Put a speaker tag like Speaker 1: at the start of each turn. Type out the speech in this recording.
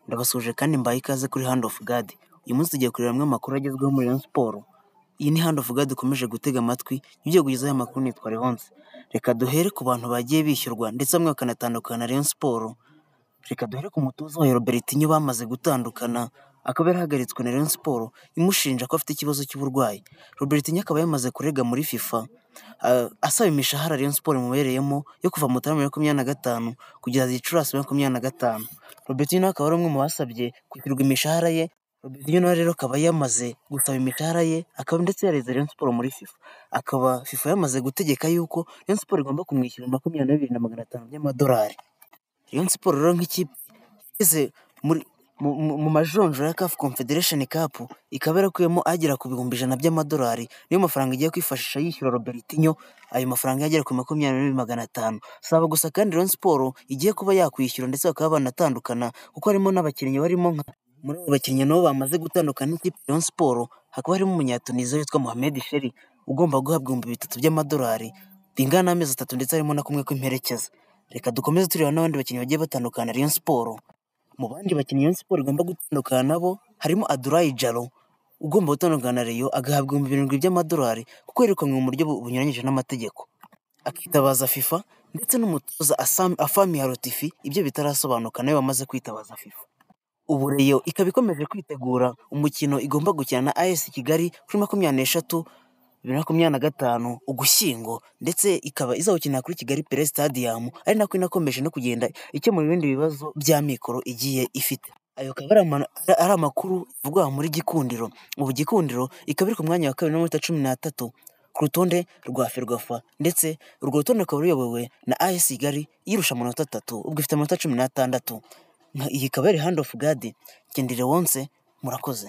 Speaker 1: Ndabasuje kandi mbaye ikaze kuri Hand of God. Uyu munsi tugiye kureba amwe mu makuru agezweho muri Rayon Sports. Iyi ni Hand of God ukomeje gutega amatwi, ugiye kugezaho aya makuru nitwa Leonce. Reka duhere ku bantu bagiye bishyurwa ndetse bamwe bakanatandukana na Rayon Sports. Reka duhere ku mutoza wa Robertinho bamaze gutandukana, akaba yarahagaritswe na Rayon Sports imushinja ko afite ikibazo cy'uburwayi. Robertinho akaba yamaze kurega muri FIFA asaba imishahara Rayon Sports imubereyemo yo kuva Mutarama 2025 kugeza Gicurasi 2025. Robertinho akaba ari umwe mu basabye kwishyurwa imishahara ye. Robertinho nawe rero akaba yamaze gusaba imishahara ye, akaba ndetse yareze Rayon Sports muri FIFA. Akaba FIFA yamaze gutegeka yuko Rayon Sports igomba kumwishyura 22,500 by'amadolari. Rayon Sports rero nk'ikipe igeze mu majonjora ya CAF Confederation Cup, ikaba yarakuyemo agera ku 100,000 by'amadolari. Niyo mafaranga igiye kwifashisha yishyura Robertinho, ayo mafaranga yagera ku 22,500. Saba gusa kandi Rayon Sports igiye kuba yakwishyura ndetse bakaba banatandukana, kuko harimo n'abakinnyi barimo muri abo bakinnyi nabo bamaze gutandukana n'ikipe Rayon Sports. Hakaba harimo umunyatuniziya witwa Mohamed Sheri ugomba guhabwa 3,000 by'amadolari bingana n'amezi 3 ndetse harimo na kumwe kw'imperekeza. Reka dukomeze tureba n'abandi bakinnyi bagiye batandukana Rayon Sports. Mu bandi bakinnyi Rayon Sports igomba gutandukana nabo harimo Abdoulaye Jallow ugomba gutandukana na Rayon agahabwa 7,000 by'amadolari kuko yirukanwe mu buryo bunyuranyije n'amategeko, akitabaza FIFA ndetse n'umutoza Afami Harotifi ibyo bitarasobanuka nawe wamaze kwitabaza FIFA. Ubu Rayon ikaba ikomeje kwitegura umukino igomba gukina na AS Kigali kuri 20/25 Ugushyingo, ndetse ikaba izawukinira kuri Kigali Pele Stadium, ari nako inakomeje no kugenda ikemura ibindi bibazo bya mikoro igiye ifite. Ayo akaba ari amakuru avugwa muri Gikundiro. Ubu Gikundiro ikaba iri ku mwanya wa 2 n'amanota 13 ku rutonde rwa Ferwafa, ndetse urwo rutonde rukaba ruyobowe na AS Kigali yirusha amanota 3 ubwo ifite amanota 16. Iyi ikaba ari Hand of God. Gendere wonse, murakoze.